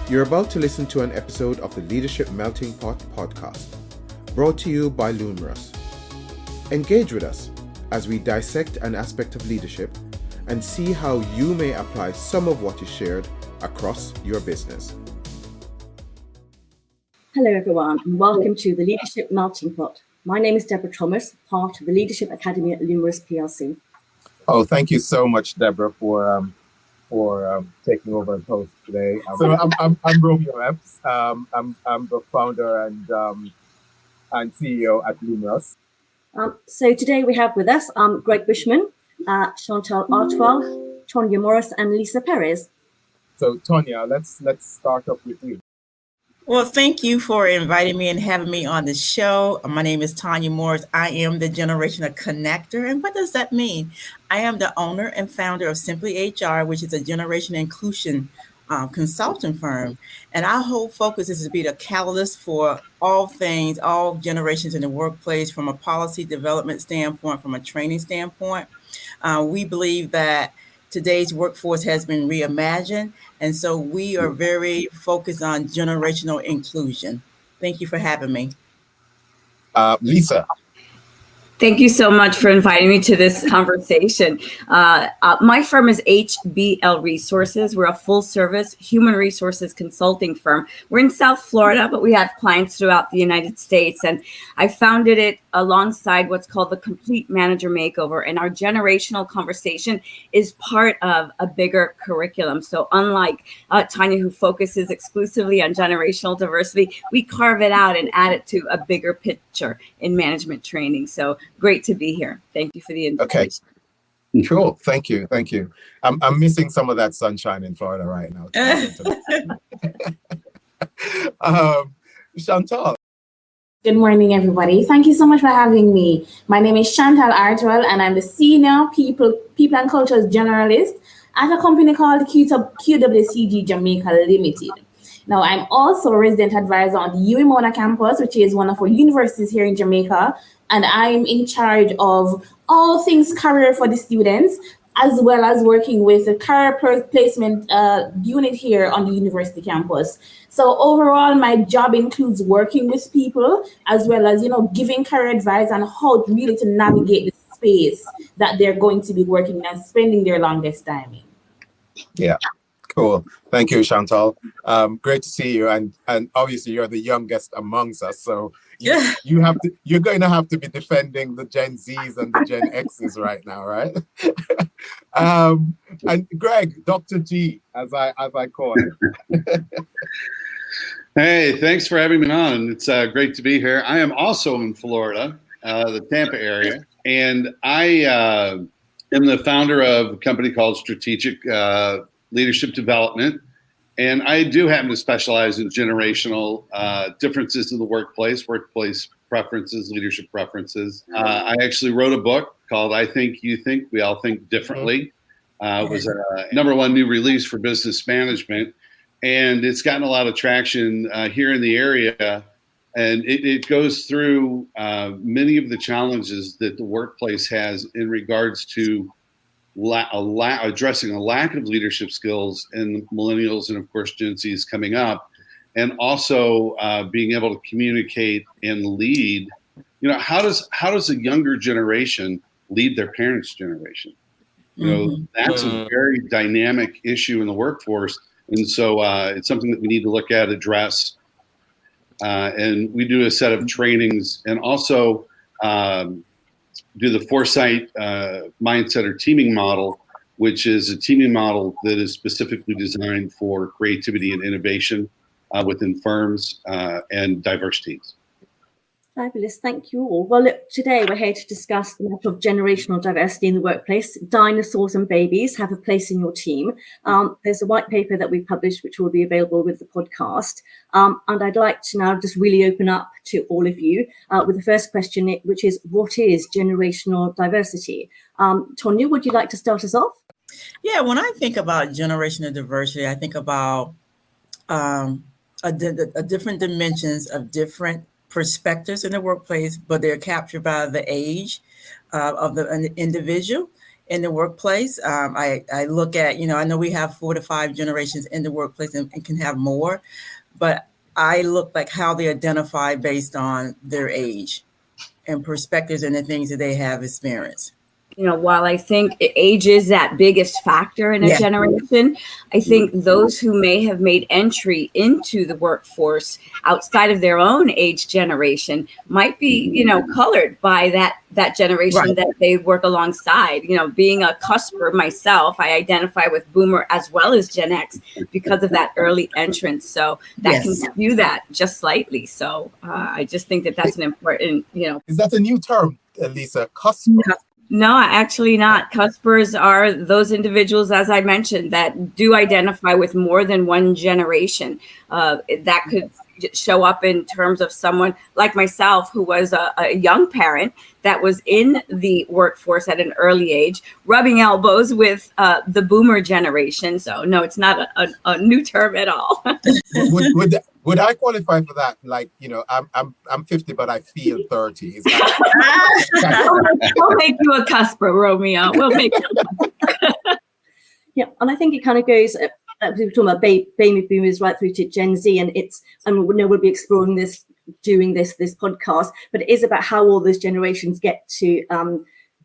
You're about to listen to an episode of the Leadership Melting Pot podcast, brought to you by Lumerous. Engage with us as we dissect an aspect of leadership and see how you may apply some of what is shared across your business. Hello everyone, and welcome to the Leadership Melting Pot. My name is Deborah Thomas, part of the Leadership Academy at Lumerous PLC. Oh, thank you so much, Deborah, for taking over as host today. So I'm Romeo Effs. I'm the founder and CEO at Lumerous. So today we have with us Greg Buschman, Shantal Artwell, Tonia Morris, and Lisa Perez. So Tonia, let's start off with you. Well, thank you for inviting me and having me on the show. My name is Tonia Morris. I am the generational connector. And what does that mean? I am the owner and founder of Simply HR, which is a generation inclusion consulting firm. And our whole focus is to be the catalyst for all things, all generations in the workplace, from a policy development standpoint, from a training standpoint. We believe that today's workforce has been reimagined, and so we are very focused on generational inclusion. Thank you for having me. Lisa. Thank you so much for inviting me to this conversation. My firm is HBL Resources. We're a full-service human resources consulting firm. We're in South Florida, but we have clients throughout the United States. And I founded it alongside what's called the Complete Manager Makeover. And our generational conversation is part of a bigger curriculum. So unlike Tonia, who focuses exclusively on generational diversity, we carve it out and add it to a bigger picture in management training. So great to be here. Thank you for the invitation. Okay, cool. Thank you. I'm missing some of that sunshine in Florida right now. Shantal. Good morning, everybody. Thank you so much for having me. My name is Shantal Artwell, and I'm the Senior People and Cultures Generalist at a company called QWCG Jamaica Limited. Now, I'm also a resident advisor on the UMona campus, which is one of our universities here in Jamaica, and I'm in charge of all things career for the students, as well as working with the career placement unit here on the university campus. So overall, my job includes working with people, as well as, giving career advice on how really to navigate the space that they're going to be working and spending their longest time in. Yeah. Cool. Thank you, Shantal. Great to see you. And obviously you're the youngest amongst us. So you're going to have to be defending the Gen Zs and the Gen Xs right now, right? And Greg, Dr. G, as I call it. Hey, thanks for having me on. It's great to be here. I am also in Florida, the Tampa area, and I am the founder of a company called Strategic Leadership Development. And I do happen to specialize in generational differences in the workplace preferences, leadership preferences. I actually wrote a book called I Think, You Think, We All Think Differently. It was a #1 new release for business management. And it's gotten a lot of traction here in the area. And it goes through many of the challenges that the workplace has in regards to addressing a lack of leadership skills in millennials and of course Gen Z's coming up, and also being able to communicate and lead. How does a younger generation lead their parents' generation? That's a very dynamic issue in the workforce, and so it's something that we need to look at, address, and we do a set of trainings and also do the foresight mindset or teaming model, which is a teaming model that is specifically designed for creativity and innovation within firms and diverse teams. Fabulous. Thank you all. Well, look, today we're here to discuss the matter of generational diversity in the workplace. Dinosaurs and babies have a place in your team. There's a white paper that we published, which will be available with the podcast. And I'd like to now just really open up to all of you with the first question, which is, what is generational diversity? Tonia, would you like to start us off? Yeah, when I think about generational diversity, I think about different dimensions of different perspectives in the workplace, but they're captured by the age of the individual. in the workplace. I look at, I know we have 4 to 5 generations in the workplace and can have more, but I look like how they identify based on their age and perspectives and the things that they have experienced. While I think age is that biggest factor in a generation, I think those who may have made entry into the workforce outside of their own age generation might be, colored by that generation that they work alongside. Being a cusper myself, I identify with Boomer as well as Gen X because of that early entrance. So that can skew that just slightly. So I just think that's an important, Is that a new term, Lisa? Cusper? No, actually not. Cuspers are those individuals, as I mentioned, that do identify with more than one generation. That could show up in terms of someone like myself, who was a young parent that was in the workforce at an early age, rubbing elbows with the Boomer generation. So no, it's not a new term at all. Would I qualify for that? Like, I'm 50, but I feel 30. Is that... We'll make you a cusper, Romeo. We'll make you. Yeah, and I think it kind of goes. We were talking about baby boomers right through to Gen Z, and we'll be exploring this during this podcast. But it is about how all those generations get to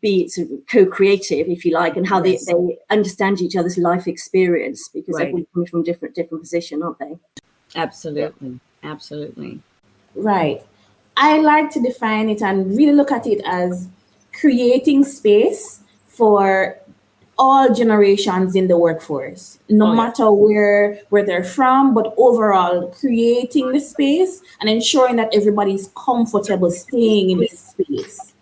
be sort of co-creative, if you like, and how they understand each other's life experience, because everyone's coming from different position, aren't they? Absolutely. Right. I like to define it and really look at it as creating space for all generations in the workforce, no matter where they're from, but overall creating the space and ensuring that everybody's comfortable staying in this space.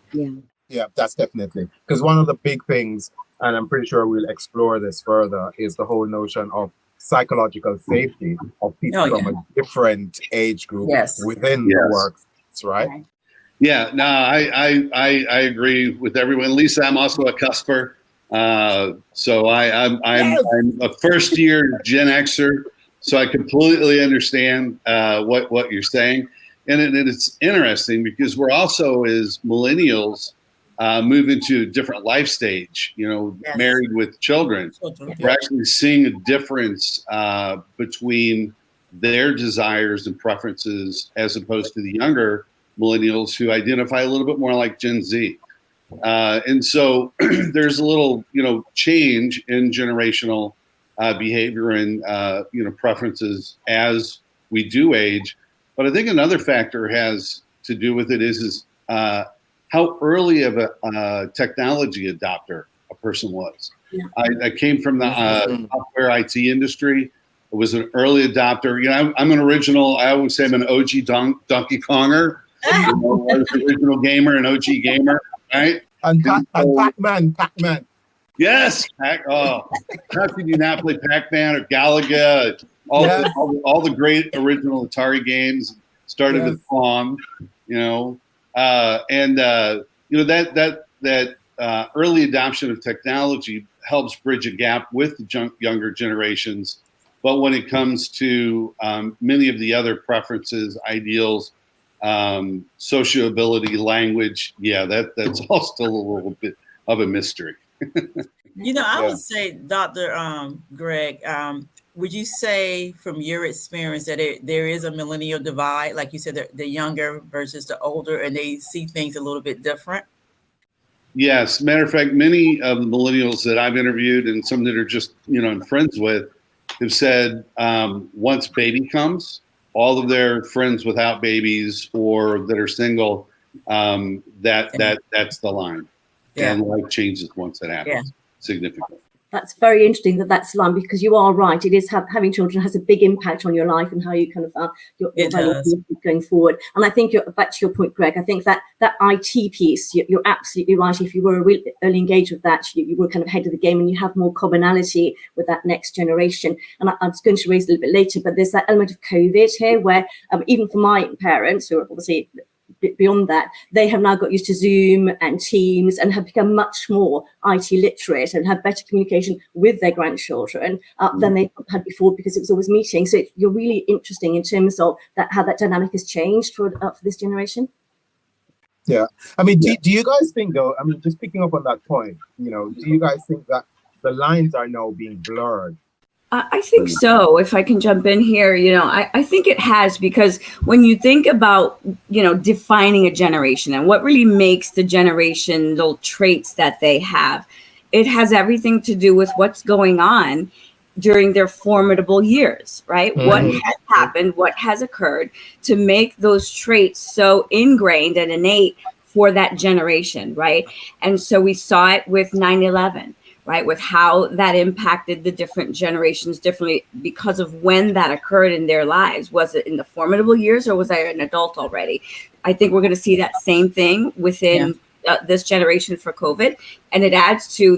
Yeah, that's definitely, because one of the big things, and I'm pretty sure we'll explore this further, is the whole notion of psychological safety of people from a different age group within the workforce, right? Yeah, no, I agree with everyone. Lisa, I'm also a cusper. So I'm a first year Gen Xer, so I completely understand what you're saying. And it's interesting because we're also, as millennials, move into a different life stage, married with children. We're actually seeing a difference between their desires and preferences as opposed to the younger millennials who identify a little bit more like Gen Z. And so there's a little, change in generational behavior and, preferences as we do age. But I think another factor has to do with it is how early of a technology adopter a person was. Yeah. I came from the software IT industry. I was an early adopter. I'm an original. I always say I'm an OG Donkey Konger. I was an original gamer, an OG gamer, right? And Pac-Man. Yes. How could you not play Pac-Man or Galaga? All the great original Atari games started with Pong, that early adoption of technology helps bridge a gap with the younger generations. But when it comes to many of the other preferences, ideals, sociability, language, that's all still a little bit of a mystery. I would say, Dr. Greg, would you say from your experience that there is a millennial divide? Like you said, the younger versus the older, and they see things a little bit different? Yes. Matter of fact, many of the millennials that I've interviewed and some that are just, I'm friends with have said once baby comes, all of their friends without babies or that are single, that's the line. And life changes once that happens significantly. That's very interesting that's the line, because you are right. It is having children has a big impact on your life and how you kind of your values going forward. And I think back to your point, Greg, I think that IT piece, you're absolutely right. If you were really early engaged with that, you were kind of ahead of the game and you have more commonality with that next generation. And I was going to raise it a little bit later, but there's that element of COVID here where even for my parents, who are obviously beyond that, they have now got used to Zoom and Teams and have become much more IT literate and have better communication with their grandchildren than they had before, because it was always meeting. So you're really interesting in terms of how that dynamic has changed for this generation. Yeah. I mean, do you guys think though, I mean, just picking up on that point, you know, do you guys think that the lines are now being blurred? I think so. If I can jump in here, I think it has, because when you think about, defining a generation and what really makes the generational traits that they have, it has everything to do with what's going on during their formidable years, right? Mm-hmm. What has happened, what has occurred to make those traits so ingrained and innate for that generation, right? And so we saw it with 9/11. Right, with how that impacted the different generations differently because of when that occurred in their lives. Was it in the formidable years, or was I an adult already? I think we're going to see that same thing within this generation for COVID, and it adds to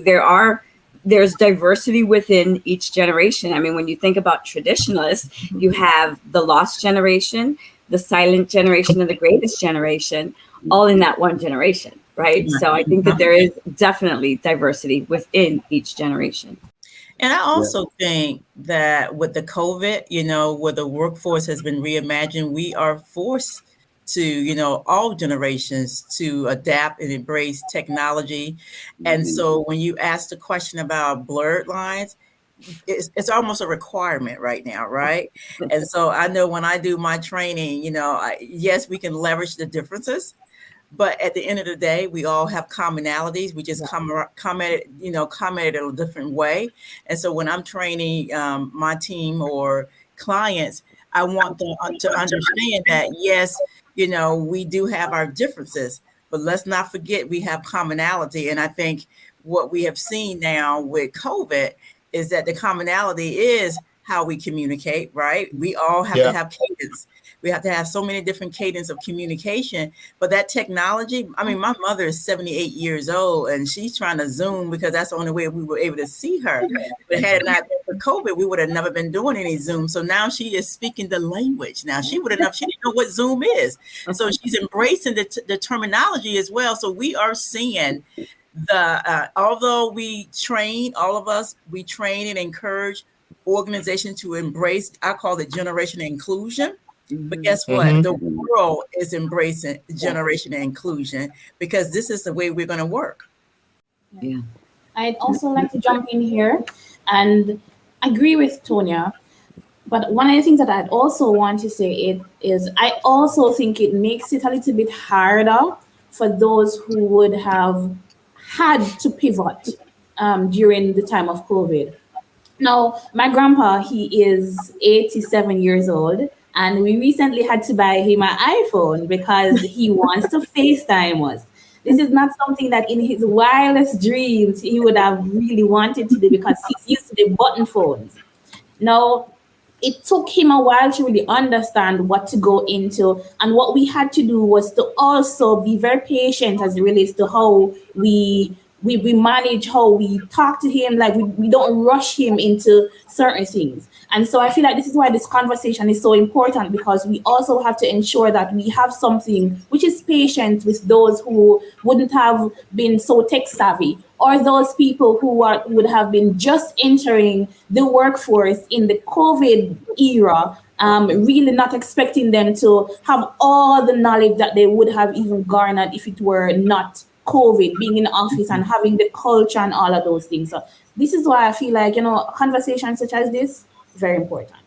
there's diversity within each generation. I mean, when you think about traditionalists, you have the lost generation, the silent generation, and the greatest generation, all in that one generation. Right. So I think that there is definitely diversity within each generation. And I also think that with the COVID, where the workforce has been reimagined, we are forced to, all generations to adapt and embrace technology. And so when you ask the question about blurred lines, it's almost a requirement right now, right? And so I know when I do my training, yes, we can leverage the differences. But at the end of the day, we all have commonalities. We just come at it in a different way. And so when I'm training my team or clients, I want them to understand that, yes, we do have our differences, but let's not forget we have commonality. And I think what we have seen now with COVID is that the commonality is how we communicate, right? We all have to have cadence. We have to have so many different cadence of communication. But that technology, I mean, my mother is 78 years old and she's trying to Zoom because that's the only way we were able to see her. But had it not been for COVID, we would have never been doing any Zoom. So now she is speaking the language. Now she didn't know what Zoom is. So she's embracing the terminology as well. So we are seeing although we train, all of us, we train and encourage organizations to embrace, I call it generation inclusion. But guess what? The world is embracing generation inclusion because this is the way we're going to work. Yeah. I'd also like to jump in here and agree with Tonia. But one of the things that I'd also want to say is I also think it makes it a little bit harder for those who would have had to pivot during the time of COVID. Now, my grandpa, he is 87 years old. And we recently had to buy him an iPhone because he wants to FaceTime us. This is not something that in his wildest dreams he would have really wanted to do because he's used to the button phones. Now, it took him a while to really understand what to go into. And what we had to do was to also be very patient as it relates to how we manage, how we talk to him. Like we don't rush him into certain things. And so I feel like this is why this conversation is so important, because we also have to ensure that we have something which is patient with those who wouldn't have been so tech savvy, or those people who would have been just entering the workforce in the COVID era, really not expecting them to have all the knowledge that they would have even garnered if it were not COVID, being in the office and having the culture and all of those things. So this is why I feel like, conversations such as this, very important.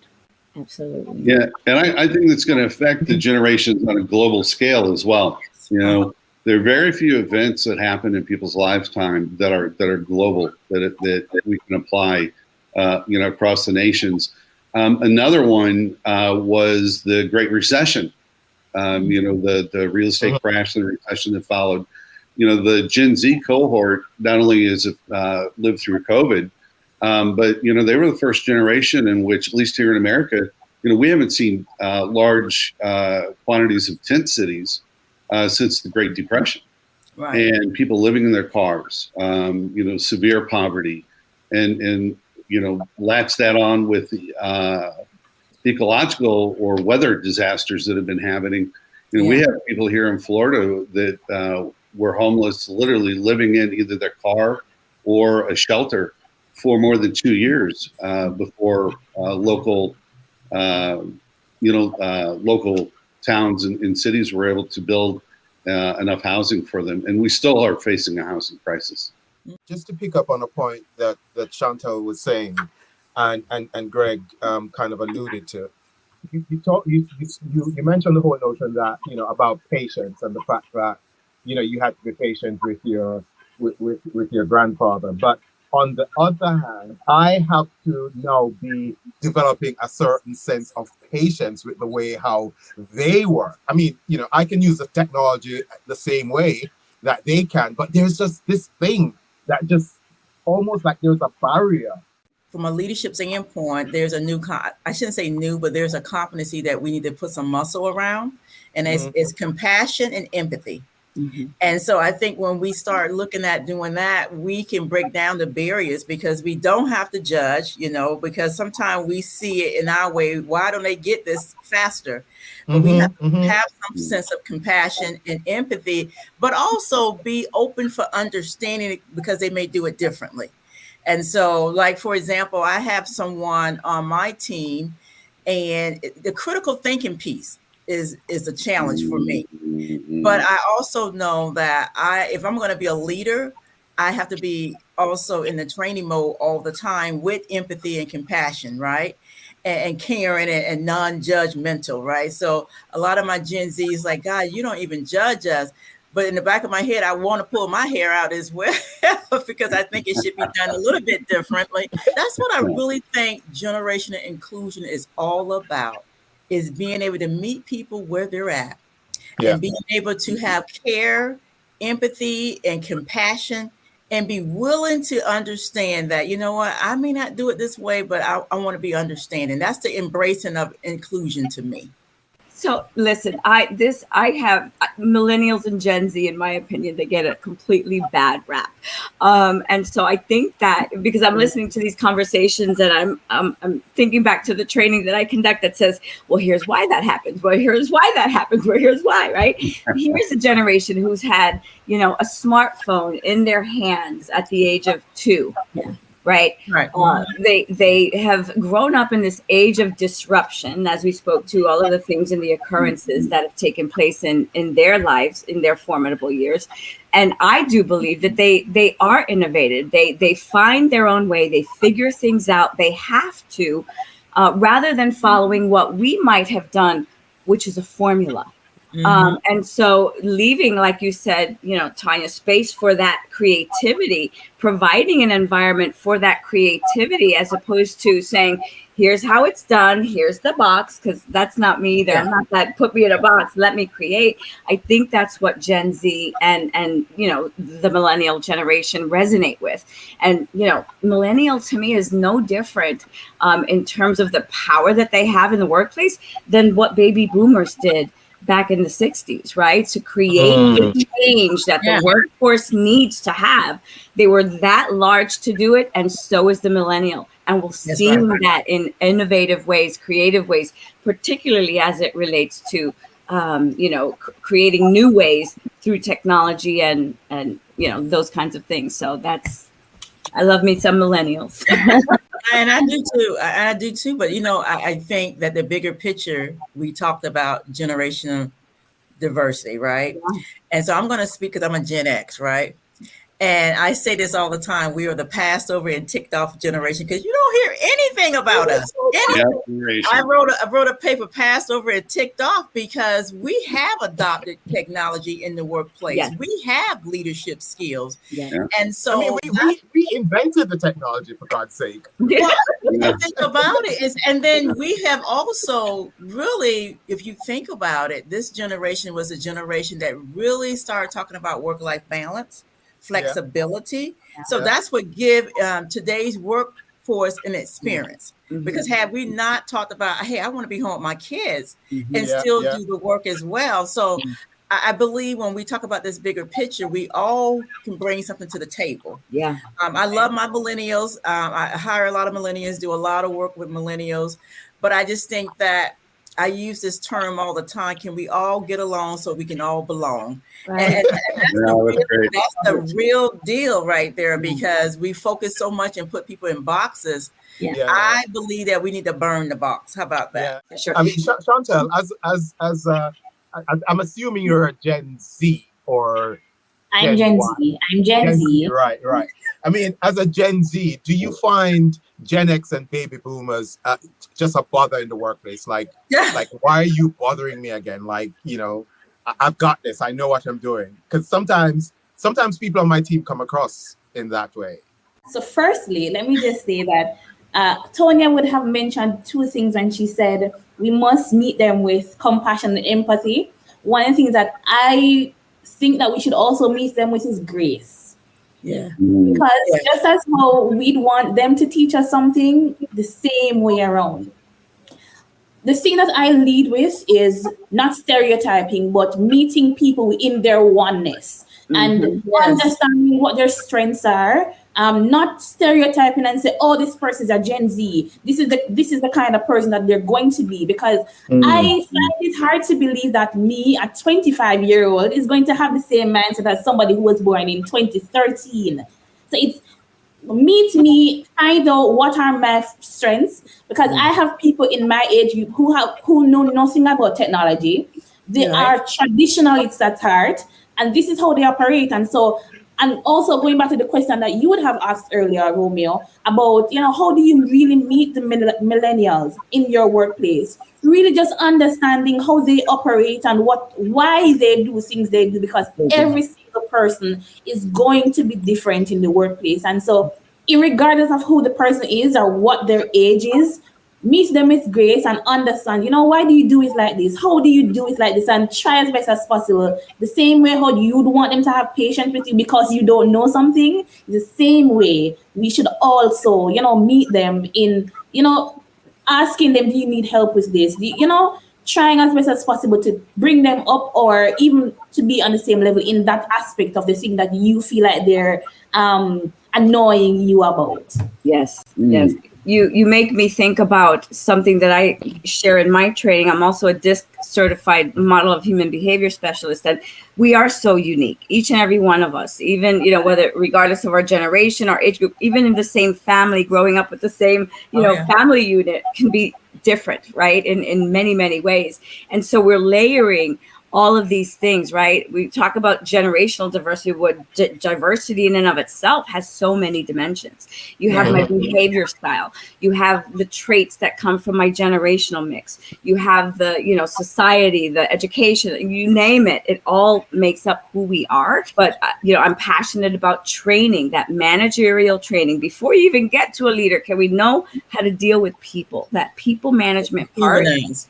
Absolutely. Yeah, and I think it's going to affect the generations on a global scale as well. There are very few events that happen in people's lifetime that are global, that we can apply, across the nations. Another one was the Great Recession. The real estate crash and the recession that followed. The Gen Z cohort not only has lived through COVID, but they were the first generation in which, at least here in America, we haven't seen large quantities of tent cities since the Great Depression, right. And people living in their cars, severe poverty, and latch that on with the ecological or weather disasters that have been happening. We have people here in Florida that were homeless, literally living in either their car or a shelter for more than 2 years before local towns and cities were able to build enough housing for them. And we still are facing a housing crisis. Just to pick up on a point that Shantal was saying, and Greg kind of alluded to, you mentioned the whole notion that, you know, about patience and the fact that, you know, you had to be patient with your grandfather. But on the other hand, I have to now be developing a certain sense of patience with the way how they work. I mean, you know, I can use the technology the same way that they can, but there's just this thing that just almost like there's a barrier. From a leadership standpoint, there's a new, I shouldn't say new, but there's a competency that we need to put some muscle around, and it's compassion and empathy. And so I think when we start looking at doing that, we can break down the barriers, because we don't have to judge, you know, because sometimes we see it in our way. Why don't they get this faster? But we have to have some sense of compassion and empathy, but also be open for understanding, because they may do it differently. And so, like, for example, I have someone on my team, and the critical thinking piece is a challenge for me. But I also know that if I'm going to be a leader, I have to be also in the training mode all the time with empathy and compassion, right? And caring and non-judgmental, right? So a lot of my Gen Z is like, God, you don't even judge us. But in the back of my head, I want to pull my hair out as well, because I think it should be done a little bit differently. That's what I really think generational inclusion is all about, is being able to meet people where they're at, and being able to have care, empathy, and compassion, and be willing to understand that, you know what, I may not do it this way, but I want to be understanding. That's the embracing of inclusion to me. So listen, I have millennials and Gen Z, in my opinion, they get a completely bad rap. And so I think that because I'm listening to these conversations, and I'm thinking back to the training that I conduct that says, well, here's why that happens. Well, here's why that happens. Well, here's why, right? Here's a generation who's had, you know, a smartphone in their hands at the age of 2. Yeah. Right. They have grown up in this age of disruption, as we spoke to all of the things and the occurrences that have taken place in their lives, in their formidable years. And I do believe that they are innovative. They find their own way. They figure things out. They have to, rather than following what we might have done, which is a formula. And so leaving, like you said, you know, Tonia, space for that creativity, providing an environment for that creativity, as opposed to saying, here's how it's done, here's the box, because that's not me either. I'm not that, put me in a box, let me create. I think that's what Gen Z and you know, the millennial generation resonate with. And, you know, millennial to me is no different in terms of the power that they have in the workplace than what baby boomers did back in the 60s, right? To create the change that the workforce needs to have. They were that large to do it, and so is the millennial. And we'll see that in innovative ways, creative ways, particularly as it relates to, you know, creating new ways through technology and you know, those kinds of things. So that's, I love me some millennials. And I do too. But, you know, I think that the bigger picture, we talked about generational diversity, right? Yeah. And so I'm going to speak because I'm a Gen X, right? And I say this all the time. We are the passed over and ticked off generation, because you don't hear anything about us. I wrote a paper, passed over and ticked off, because we have adopted technology in the workplace. Yes. We have leadership skills. Yeah. And so I mean, we invented the technology, for God's sake. Well, think about it. And then we have also really, if you think about it, this generation was a generation that really started talking about work-life balance, flexibility. Yeah. So that's what give today's workforce an experience. Because had we not talked about, hey, I want to be home with my kids and still do the work as well. So I believe when we talk about this bigger picture, we all can bring something to the table. Yeah. I love my millennials. I hire a lot of millennials, do a lot of work with millennials, but I just think that I use this term all the time. Can we all get along so we can all belong? Right. And that's the real deal right there, because we focus so much and put people in boxes. Yeah. I believe that we need to burn the box. How about that? Yeah. Sure. I mean, Shantal, as I'm assuming you're a Gen Z or I'm Gen Z. I'm Gen Z. Right. I mean, as a Gen Z, do you find Gen X and baby boomers just a bother in the workplace? Like, why are you bothering me again? Like, I've got this. I know what I'm doing. Because sometimes people on my team come across in that way. So firstly, let me just say that Tonia would have mentioned two things when she said we must meet them with compassion and empathy. One of the things that I think that we should also meet them with is grace. Yeah. Because just as how we'd want them to teach us something, the same way around. The thing that I lead with is not stereotyping, but meeting people in their oneness and understanding what their strengths are. Not stereotyping and say, "Oh, this person is a Gen Z. This is the kind of person that they're going to be." Because I find it hard to believe that me, a 25-year-old, is going to have the same mindset as somebody who was born in 2013. So it's meet me, find out what are my strengths, because I have people in my age group who know nothing about technology. They are traditionalists at heart, and this is how they operate. And so, and also going back to the question that you would have asked earlier, Romeo, about how do you really meet the millennials in your workplace? Really just understanding how they operate and why they do things they do, because every single person is going to be different in the workplace. And so, irregardless of who the person is or what their age is, meet them with grace and understand, why do you do it like this? How do you do it like this? And try as best as possible. The same way how you'd want them to have patience with you because you don't know something, the same way we should also, meet them in, asking them, do you need help with this? Trying as best as possible to bring them up or even to be on the same level in that aspect of the thing that you feel like they're annoying you about. Yes. You make me think about something that I share in my training. I'm also a DISC certified model of human behavior specialist, and we are so unique, each and every one of us, even, whether regardless of our generation, our age group, even in the same family, growing up with the same, family unit can be different, right? In many, many ways. And so we're layering all of these things, right? We talk about generational diversity. What diversity in and of itself has so many dimensions. You have my behavior style. You have the traits that come from my generational mix. You have the, society, the education, you name it. It all makes up who we are. But, I'm passionate about training, that managerial training. Before you even get to a leader, can we know how to deal with people? That people management part,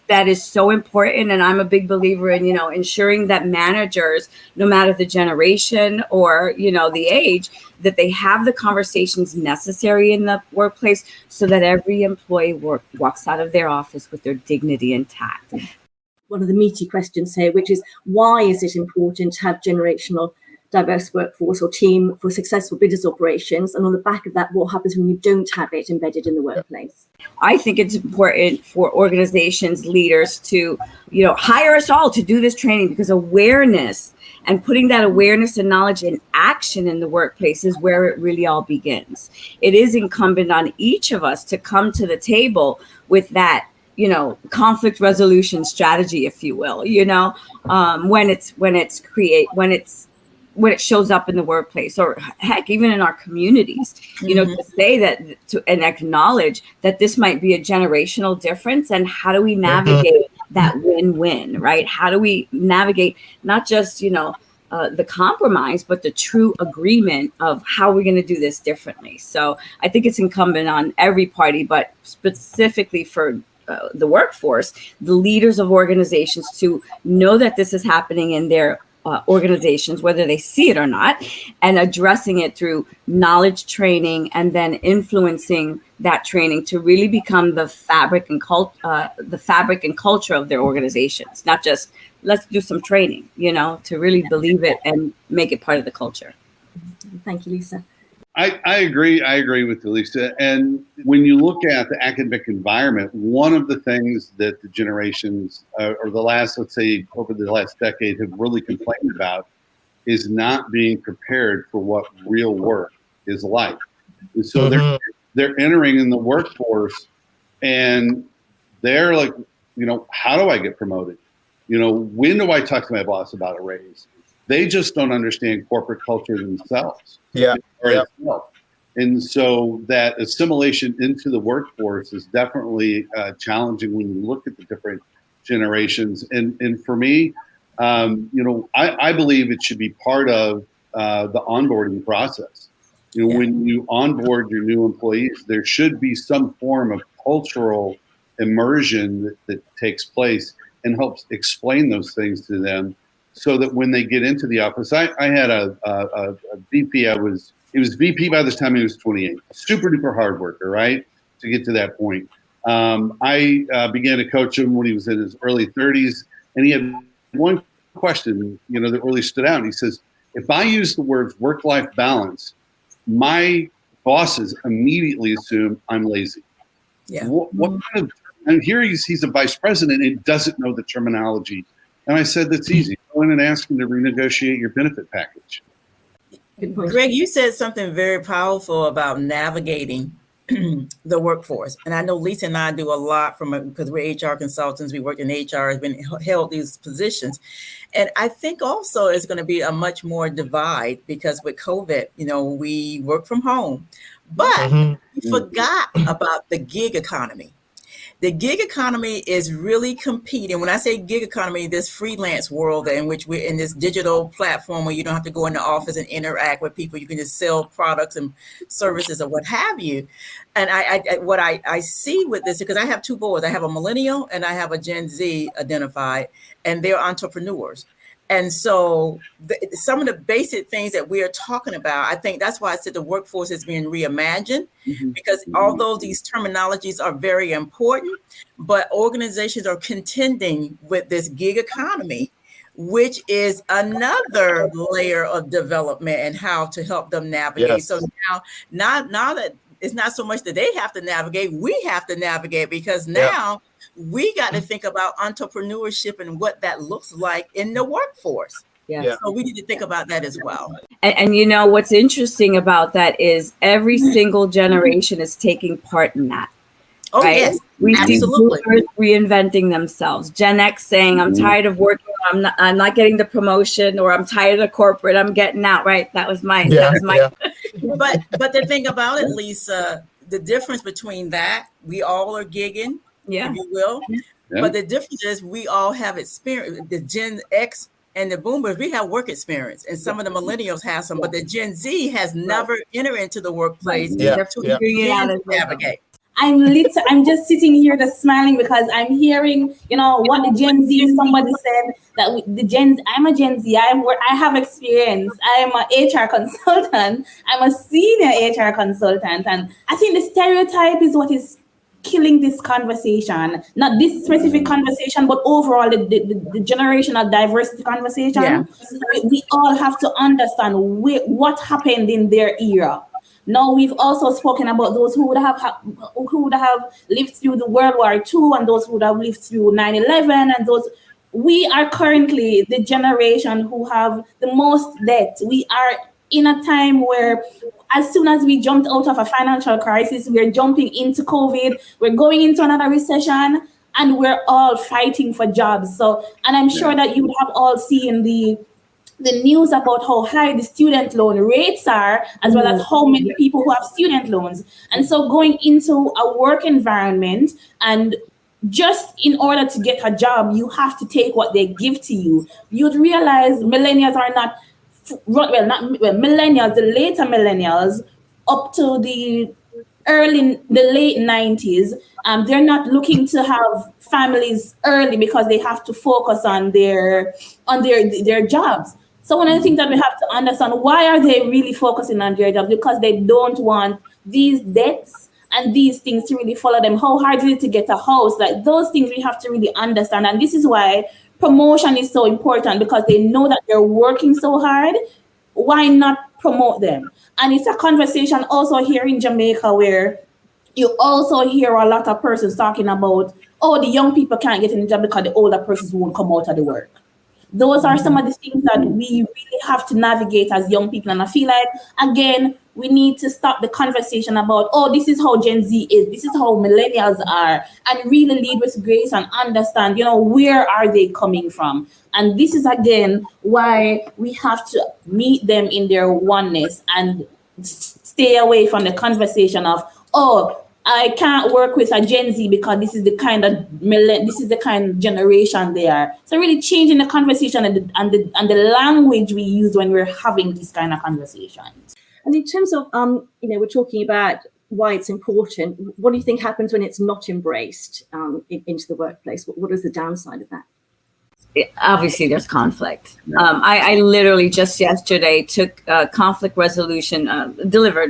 that is so important. And I'm a big believer in, ensuring that managers, no matter the generation or, the age, that they have the conversations necessary in the workplace so that every employee walks out of their office with their dignity intact. One of the meaty questions here, which is, why is it important to have generational diverse workforce or team for successful business operations? And on the back of that, what happens when you don't have it embedded in the workplace? I think it's important for organizations, leaders to, hire us all to do this training, because awareness and putting that awareness and knowledge in action in the workplace is where it really all begins. It is incumbent on each of us to come to the table with that, conflict resolution strategy, if you will, when it shows up in the workplace, or heck, even in our communities, to say that and acknowledge that this might be a generational difference, and how do we navigate that win-win, right? How do we navigate not just, the compromise, but the true agreement of how we're going to do this differently. So I think it's incumbent on every party, but specifically for the workforce, the leaders of organizations, to know that this is happening in their organizations, whether they see it or not, and addressing it through knowledge training, and then influencing that training to really become the fabric and culture of their organizations. Not just let's do some training, to really believe it and make it part of the culture. Thank you, Lisa. I agree. I agree with you, Lisa. And when you look at the academic environment, one of the things that the generations or the last, let's say, over the last decade have really complained about is not being prepared for what real work is like. And so they're entering in the workforce and they're like, how do I get promoted? When do I talk to my boss about a raise? They just don't understand corporate culture themselves. Yeah. And so that assimilation into the workforce is definitely challenging when you look at the different generations. And for me, I believe it should be part of the onboarding process. When you onboard your new employees, there should be some form of cultural immersion that takes place and helps explain those things to them, so that when they get into the office, I had a VP. He was VP by this time he was 28. Super duper hard worker, right? To get to that point. I began to coach him when he was in his early 30s, and he had one question, that really stood out. He says, if I use the words work-life balance, my bosses immediately assume I'm lazy. Yeah. What kind of, and here he's a vice president and doesn't know the terminology. And I said, that's easy. Go in and ask him to renegotiate your benefit package. Greg, you said something very powerful about navigating the workforce. And I know Lisa and I do a lot because we're HR consultants. We work in HR, has been held these positions. And I think also it's going to be a much more divide because with COVID, we work from home, but we forgot about the gig economy. The gig economy is really competing. When I say gig economy, this freelance world in which we're in this digital platform where you don't have to go in the office and interact with people. You can just sell products and services or what have you. And what I see with this, because I have two boys, I have a millennial and I have a Gen Z identified, and they're entrepreneurs. And so some of the basic things that we are talking about, I think that's why I said the workforce is being reimagined, because although these terminologies are very important, but organizations are contending with this gig economy, which is another layer of development and how to help them navigate. Yes. So now that it's not so much that they have to navigate, we have to navigate, because now we got to think about entrepreneurship and what that looks like in the workforce. Yeah. So we need to think about that as well. And what's interesting about that is every single generation is taking part in that. Oh, right? yes, We absolutely. see boomers reinventing themselves. Gen X saying, I'm tired of working, I'm not getting the promotion, or I'm tired of corporate, I'm getting out, right? That was my But the thing about it, Lisa, the difference between that, we all are gigging, if you will. Yeah. But the difference is we all have experience. The Gen X and the boomers, we have work experience, and some of the millennials have some, but the Gen Z has never entered into the workplace to navigate. I'm just sitting here just smiling because I'm hearing, what the Gen Z, somebody said that I'm a Gen Z, I have experience. I'm an HR consultant. I'm a senior HR consultant. And I think the stereotype is what is killing this conversation, not this specific conversation, but overall the generational diversity conversation. Yeah. We all have to understand what happened in their era. Now we've also spoken about those who would have lived through the World War II and those who would have lived through 9/11, and those. We are currently the generation who have the most debt. We are in a time where, as soon as we jumped out of a financial crisis, we're jumping into COVID, we're going into another recession, and we're all fighting for jobs. So, and I'm sure that you have all seen the news about how high the student loan rates are, as well as how many people who have student loans. And so going into a work environment, and just in order to get a job, you have to take what they give to you. You'd realize millennials are not millennials, the later millennials up to the late 90s, they're not looking to have families early because they have to focus on their jobs. So one of the things that we have to understand, why are they really focusing on their jobs? Because they don't want these debts and these things to really follow them. How hard is it to get a house? Like those things we have to really understand. And this is why promotion is so important, because they know that they're working so hard. Why not promote them? And it's a conversation also here in Jamaica where you also hear a lot of persons talking about, the young people can't get in the job because the older persons won't come out of the work. Those are some of the things that we really have to navigate as young people. And I feel like, again, we need to stop the conversation about, oh, this is how Gen Z is, this is how millennials are, and really lead with grace and understand, where are they coming from? And this is, again, why we have to meet them in their oneness and stay away from the conversation of, oh, I can't work with a Gen Z because this is the kind of generation they are. So really changing the conversation and the language we use when we're having this kind of conversations. And in terms of, we're talking about why it's important. What do you think happens when it's not embraced into the workplace? What is the downside of that? Obviously, there's conflict. I literally just yesterday took conflict resolution,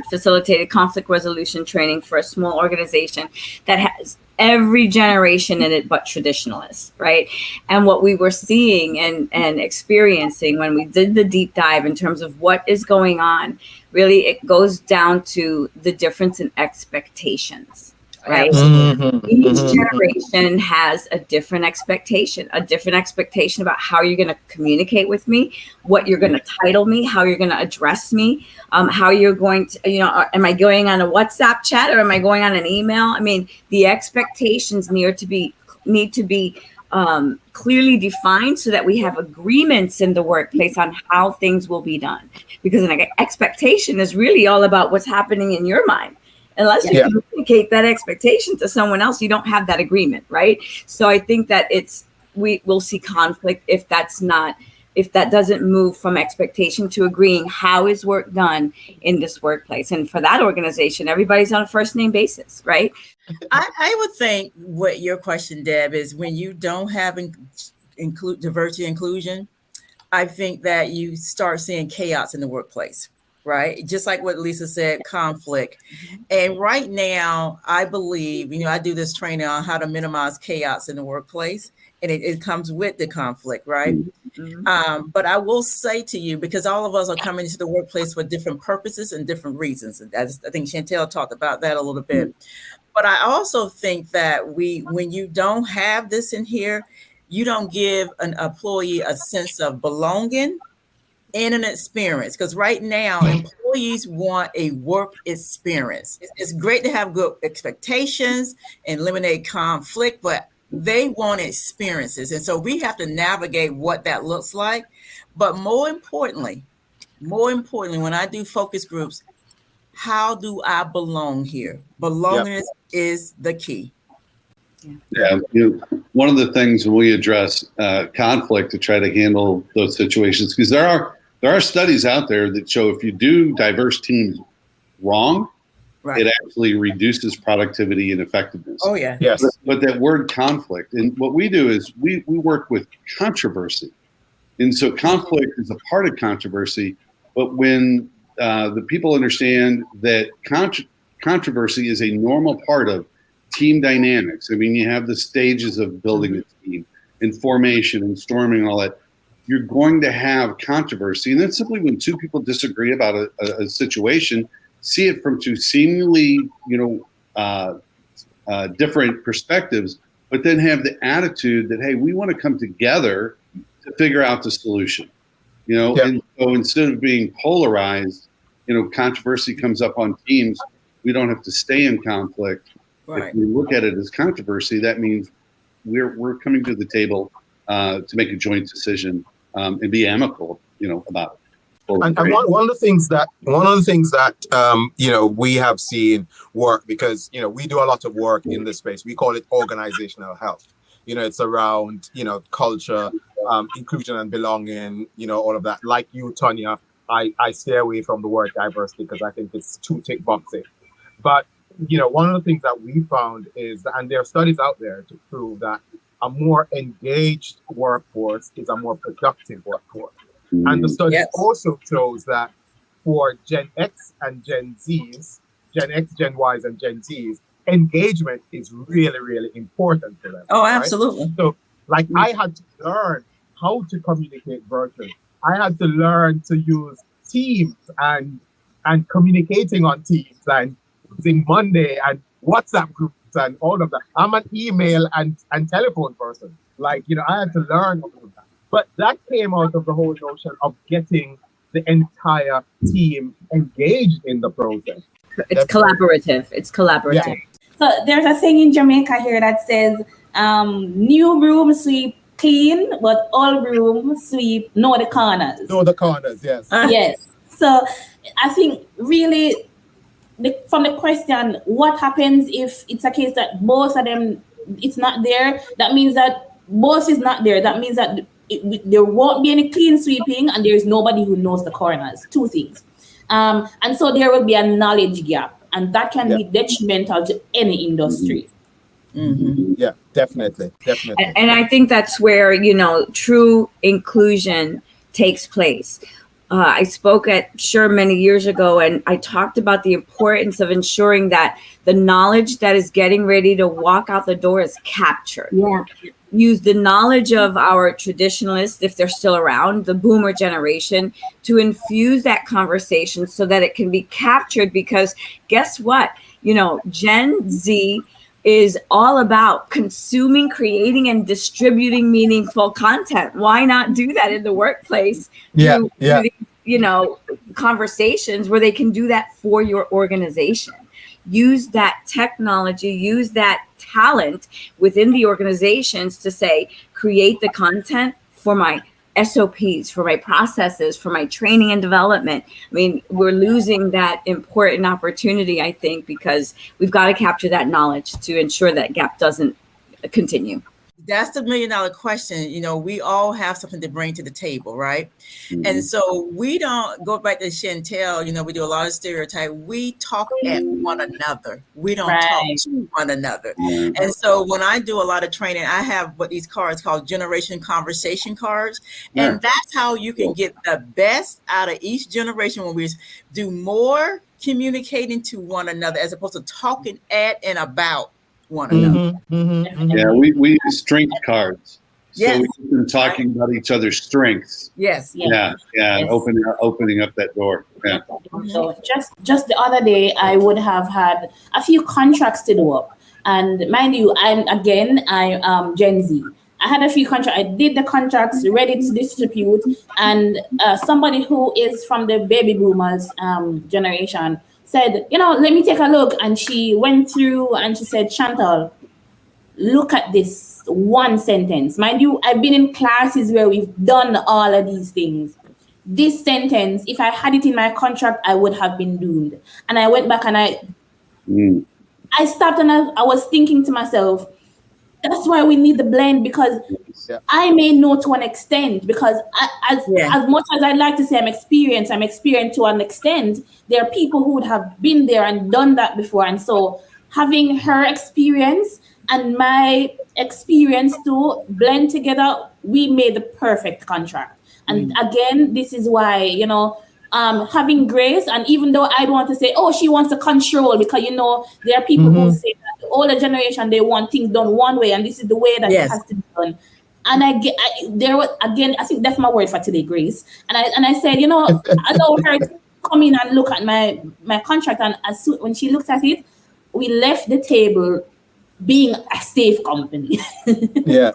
facilitated conflict resolution training for a small organization that has every generation in it but traditionalists, right? And what we were seeing and experiencing when we did the deep dive in terms of what is going on, really it goes down to the difference in expectations. Right. Each generation has a different expectation about how you're going to communicate with me, what you're going to title me, how you're going to address me, how you're going to, am I going on a WhatsApp chat or am I going on an email? I mean, the expectations need to be clearly defined so that we have agreements in the workplace on how things will be done. Because an expectation is really all about what's happening in your mind. Unless you communicate that expectation to someone else, you don't have that agreement, right? So I think that we will see conflict if that doesn't move from expectation to agreeing how is work done in this workplace. And for that organization, everybody's on a first name basis, right? I would think what your question, Deb, is when you don't have diversity inclusion, I think that you start seeing chaos in the workplace. Right. Just like what Lisa said, conflict. And right now, I believe, I do this training on how to minimize chaos in the workplace, and it comes with the conflict. Right. But I will say to you, because all of us are coming into the workplace for different purposes and different reasons. And I think Shantal talked about that a little bit. But I also think that when you don't have this in here, you don't give an employee a sense of belonging and an experience, because right now employees want a work experience. It's great to have good expectations and eliminate conflict, but they want experiences. And so we have to navigate what that looks like. But more importantly, when I do focus groups, how do I belong here? Belonging is the key. Yeah, one of the things when we address conflict to try to handle those situations, because there are studies out there that show if you do diverse teams wrong, it actually reduces productivity and effectiveness. Oh, yeah. Yes. But that word conflict, and what we do is we work with controversy. And so conflict is a part of controversy, but when the people understand that controversy is a normal part of team dynamics. I mean, you have the stages of building a team and formation and storming and all that. You're going to have controversy. And that's simply when two people disagree about a situation, see it from two seemingly, different perspectives, but then have the attitude that, hey, we want to come together to figure out the solution, And so instead of being polarized, controversy comes up on teams. We don't have to stay in conflict. Right. If we look at it as controversy, that means we're coming to the table to make a joint decision and be amicable, about it. And one of the things that we have seen work, because we do a lot of work in this space. We call it organizational health. It's around culture, inclusion and belonging. All of that. Like you, Tonia, I stay away from the word diversity because I think it's too tick boxy. But one of the things that we found is that, and there are studies out there to prove that a more engaged workforce is a more productive workforce. And the study also shows that for Gen X and Gen Zs, Gen X, Gen Ys, and Gen Zs, engagement is really, really important for them. Oh, absolutely. Right? So, I had to learn how to communicate virtually. I had to learn to use Teams and communicating on Teams and using Monday and WhatsApp groups and all of that. I'm an email and telephone person. I had to learn all of that. But that came out of the whole notion of getting the entire team engaged in the process. It's collaborative. It's collaborative. Yeah. So there's a saying in Jamaica here that says, new room sweep clean, but all room sweep know the corners. Know the corners, yes. Yes. So I think really from the question, what happens if it's a case that both of them, it's not there? That means that both is not there. That means that there won't be any clean sweeping and there's nobody who knows the corners. Two things. And so there will be a knowledge gap, and that can be detrimental to any industry. Mm-hmm. Yeah, definitely. And I think that's where, true inclusion takes place. I spoke at SURE many years ago, and I talked about the importance of ensuring that the knowledge that is getting ready to walk out the door is captured. Yeah. Use the knowledge of our traditionalists, if they're still around, the boomer generation, to infuse that conversation so that it can be captured. Because guess what? Gen Z is all about consuming, creating, and distributing meaningful content. Why not do that in the workplace? Through conversations where they can do that for your organization. Use that technology, use that talent within the organizations to say, create the content for my SOPs, for my processes, for my training and development. I mean, we're losing that important opportunity, I think, because we've got to capture that knowledge to ensure that gap doesn't continue. That's the $1 million question. We all have something to bring to the table, right? Mm-hmm. And so we don't go back to Shantal, we do a lot of stereotype. We talk at one another. We don't talk to one another. Mm-hmm. And so when I do a lot of training, I have what these cards called generation conversation cards. Yeah. And that's how you can get the best out of each generation when we do more communicating to one another as opposed to talking at and about one another. Yeah, we use strength cards. Yes. So we've been talking about each other's strengths. Yes. Yeah. Yes. Opening up that door. Yeah. So just the other day, I would have had a few contracts to do up. And mind you, I'm Gen Z. I had a few contracts. I did the contracts ready to distribute. And somebody who is from the baby boomers generation said, let me take a look. And she went through and she said, Shantal, look at this one sentence. Mind you, I've been in classes where we've done all of these things. This sentence, if I had it in my contract, I would have been doomed. And I went back and I stopped and I was thinking to myself, that's why we need the blend, because I may know to an extent, because as much as I'd like to say I'm experienced to an extent, there are people who would have been there and done that before. And so having her experience and my experience to blend together, we made the perfect contract. And again, this is why, having grace, and even though I don't want to say, oh, she wants to control, because, there are people who say that the older generation, they want things done one way, and this is the way that it has to be done. And I think that's my word for today, grace. And I said, allow her to come in and look at my contract. And when she looked at it, we left the table being a safe company. Yeah.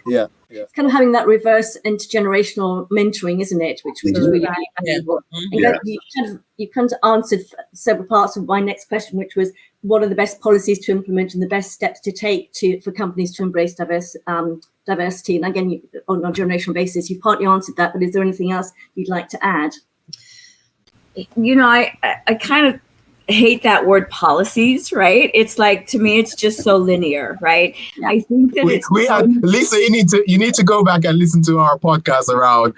It's kind of having that reverse intergenerational mentoring, isn't it? Which was really valuable. You kind of answered several parts of my next question, which was, what are the best policies to implement and the best steps to take for companies to embrace diversity? And again, on a generational basis, you've partly answered that, but is there anything else you'd like to add? I kind of hate that word policies, right? It's like, to me, it's just so linear, right? I think that Lisa, you need to go back and listen to our podcast around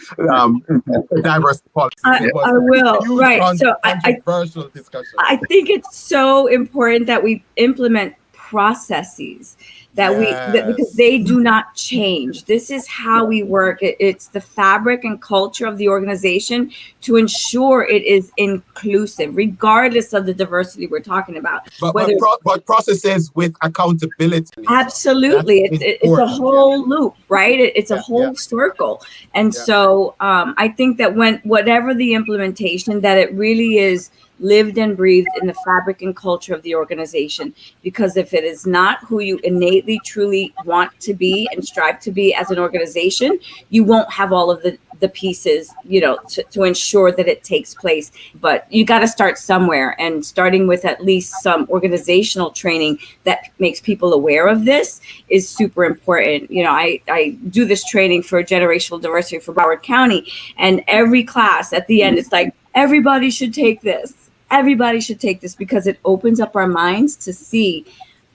diverse policies. I will, right? So controversial discussion. I think it's so important that we implement processes because they do not change. This is how we work. It's the fabric and culture of the organization to ensure it is inclusive, regardless of the diversity we're talking about. But processes with accountability. Absolutely. It's a whole loop, right? It's a whole circle. And so I think that whatever the implementation, that it really is lived and breathed in the fabric and culture of the organization. Because if it is not who you innately, truly want to be and strive to be as an organization, you won't have all of the pieces, to ensure that it takes place. But you got to start somewhere, and starting with at least some organizational training that makes people aware of this is super important. I do this training for generational diversity for Broward County, and every class at the end, it's like, everybody should take this. Everybody should take this, because it opens up our minds to see,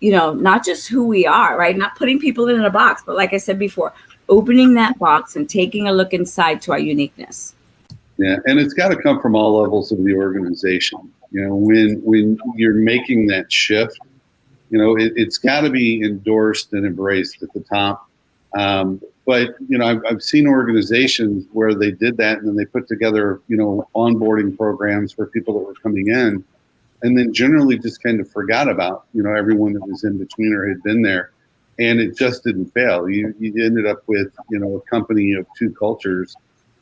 not just who we are, right? Not putting people in a box, but like I said before, opening that box and taking a look inside to our uniqueness. Yeah, and it's got to come from all levels of the organization. When you're making that shift, it's got to be endorsed and embraced at the top. But I've seen organizations where they did that, and then they put together onboarding programs for people that were coming in, and then generally just kind of forgot about everyone that was in between or had been there, and it just didn't fail. You ended up with a company of two cultures,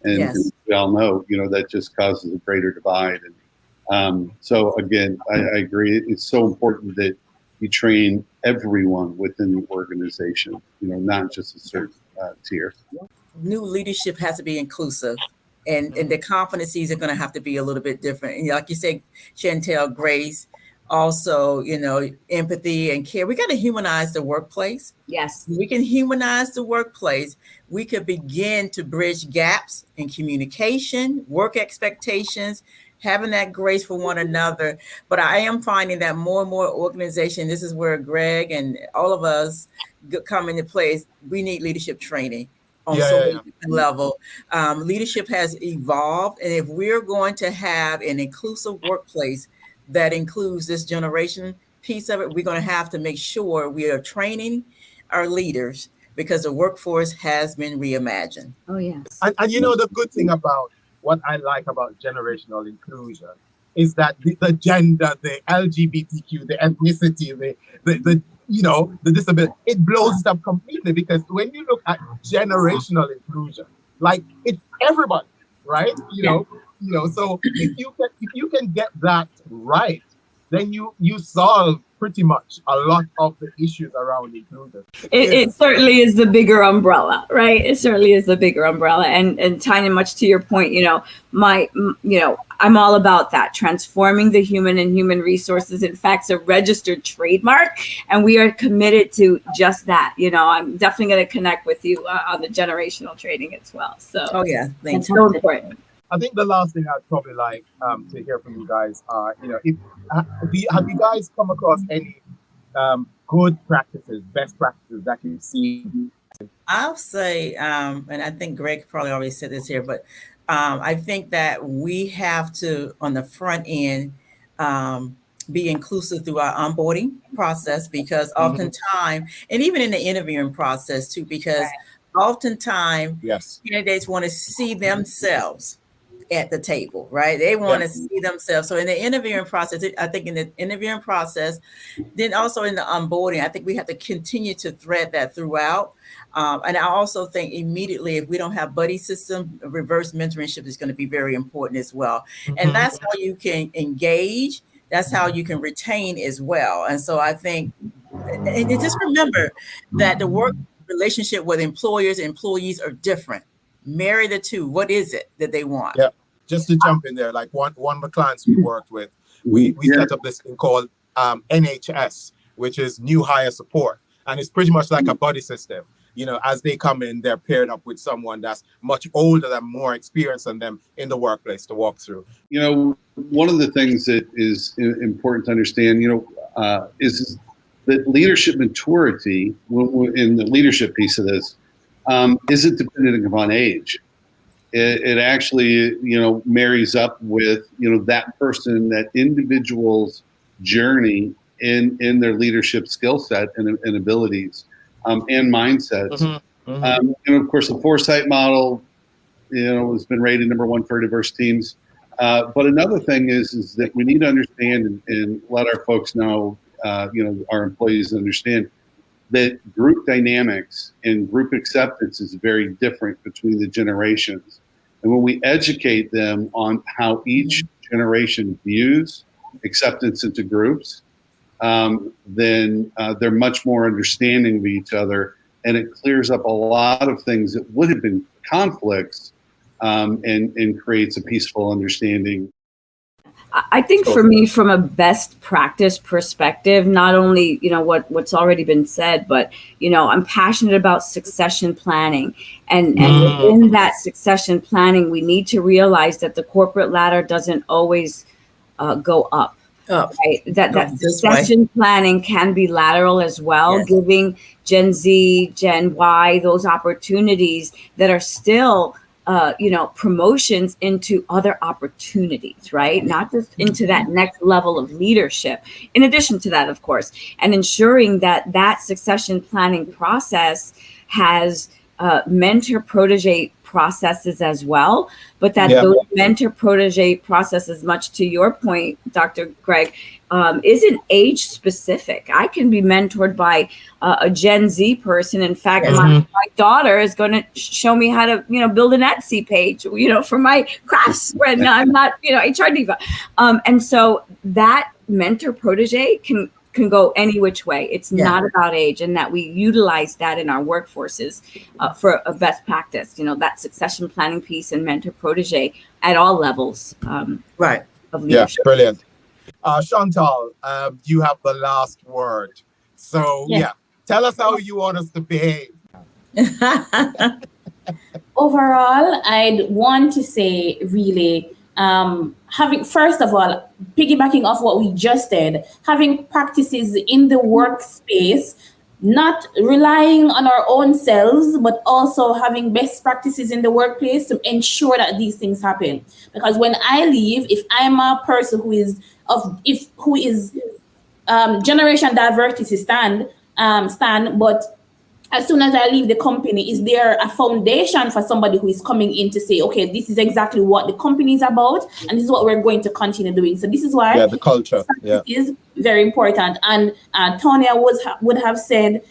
and Yes. we all know that just causes a greater divide. And so again, I agree. It's so important that you train everyone within the organization, not just a certain tier. New leadership has to be inclusive, and the competencies are going to have to be a little bit different. And like you said, Shantal, grace, also, empathy and care. We got to humanize the workplace. Yes. We can humanize the workplace. We could begin to bridge gaps in communication, work expectations, having that grace for one another. But I am finding that more and more organizations, this is where Greg and all of us come into place. We need leadership training on so many level. Leadership has evolved. And if we're going to have an inclusive workplace that includes this generation piece of it, we're going to have to make sure we are training our leaders, because the workforce has been reimagined. Oh, yes. And the good thing about what I like about generational inclusion is that the gender, the LGBTQ, the ethnicity, the disability, it blows it up completely, because when you look at generational inclusion, like, it's everybody, right? So if you can get that right, then you solve pretty much a lot of the issues around inclusion. It certainly is the bigger umbrella, right? It certainly is the bigger umbrella. And Tonia, much to your point, I'm all about that, transforming the human and human resources. In fact, it's a registered trademark, and we are committed to just that. I'm definitely going to connect with you on the generational training as well. So, Thanks. So important. I think the last thing I'd probably like to hear from you guys are, have you guys come across any good practices, best practices that you've seen? I'll say, and I think Greg probably already said this here, but I think that we have to, on the front end, be inclusive through our onboarding process, because oftentimes, and even in the interviewing process too, because oftentimes candidates want to see themselves at the table, right? They want to see themselves. So in the interviewing process, I think in the interviewing process, then also in the onboarding, I think we have to continue to thread that throughout. And I also think immediately, if we don't have buddy system, reverse mentorship is going to be very important as well. And that's how you can engage. That's how you can retain as well. And so I think, and just remember that the work relationship with employers and employees are different. Marry the two. What is it that they want? Yeah. Just to jump in there, like one of the clients we worked with, we set up this thing called NHS, which is new hire support. And it's pretty much like a buddy system. As they come in, they're paired up with someone that's much older and more experienced than them in the workplace to walk through. One of the things that is important to understand, is that leadership maturity in the leadership piece of this isn't dependent upon age. It actually, marries up with, that person, that individual's journey in their leadership skill set and abilities and mindsets. And of course, the Foresight model, has been rated #1 for diverse teams. But another thing is that we need to understand and let our folks know, our employees understand that group dynamics and group acceptance is very different between the generations. And when we educate them on how each generation views, acceptance into groups, then they're much more understanding of each other, and it clears up a lot of things that would have been conflicts, and creates a peaceful understanding. I think for me, from a best practice perspective, not only, what's already been said, but, I'm passionate about succession planning. And within that succession planning, we need to realize that the corporate ladder doesn't always go up. Right? That succession planning can be lateral as well, giving Gen Z, Gen Y, those opportunities that are still promotions into other opportunities, right? Not just into that next level of leadership. In addition to that, of course, and ensuring that that succession planning process has mentor protege processes as well, but that those mentor protege processes, much to your point, Dr. Greg, isn't age specific. I can be mentored by a Gen Z person. In fact, my daughter is going to show me how to, build an Etsy page, for my crafts when I'm not, HR diva. And so that mentor protege can go any which way. It's not about age, and that we utilize that in our workforces for a best practice, that succession planning piece and mentor protege at all levels of leadership. Yeah, brilliant. Shantal, you have the last word. So tell us how you want us to behave. Overall, I'd want to say really, having, first of all, piggybacking off what we just did, having practices in the workspace, not relying on our own selves, but also having best practices in the workplace to ensure that these things happen. Because when I leave, if I'm a person who is generation diversity stand, but as soon as I leave the company, is there a foundation for somebody who is coming in to say, okay, this is exactly what the company is about, and this is what we're going to continue doing. So this is why the culture is very important. And Tonia would have said,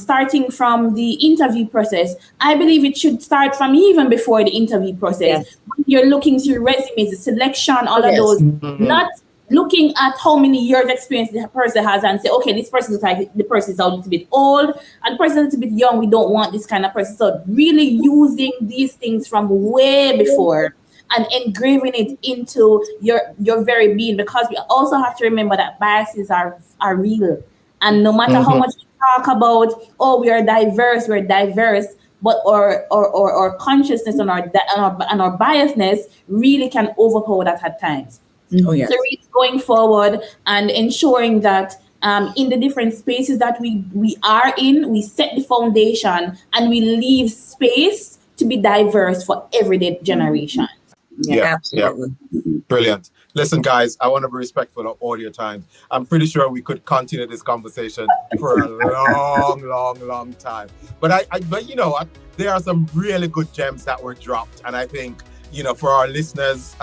starting from the interview process, I believe it should start from even before the interview process. When you're looking through resumes, the selection, all of those, not looking at how many years experience the person has and say, okay, this person looks like the person is a little bit old and the person is a little bit young. We don't want this kind of person. So really using these things from way before and engraving it into your very being, because we also have to remember that biases are real. And no matter how much we talk about, oh, we are diverse, but our consciousness and our biasness really can overpower that at times. So really going forward and ensuring that in the different spaces that we are in, we set the foundation and we leave space to be diverse for everyday generations. Absolutely. Brilliant. Listen, guys, I want to be respectful of all your time. I'm pretty sure we could continue this conversation for a long time. But but you know what? There are some really good gems that were dropped, and I think, for our listeners,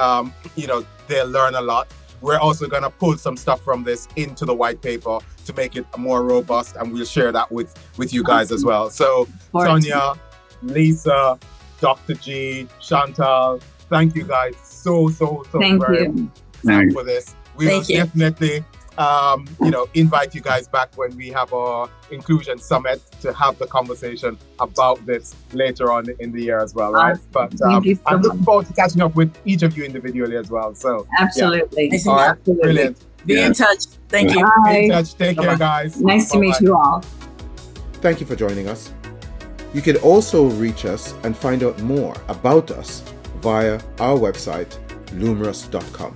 they'll learn a lot. We're also going to pull some stuff from this into the white paper to make it more robust, and we'll share that with you guys as well. So, Tonia, Lisa, Dr. G, Shantal, thank you guys so very much for this. We will definitely invite you guys back when we have our inclusion summit to have the conversation about this later on in the year as well, right? But I'm looking forward to catching up with each of you individually as well. So absolutely. All right, brilliant. Be in touch. Thank you. Be in touch. Take care, guys. Nice to meet you all. Thank you for joining us. You can also reach us and find out more about us via our website, lumrus.com.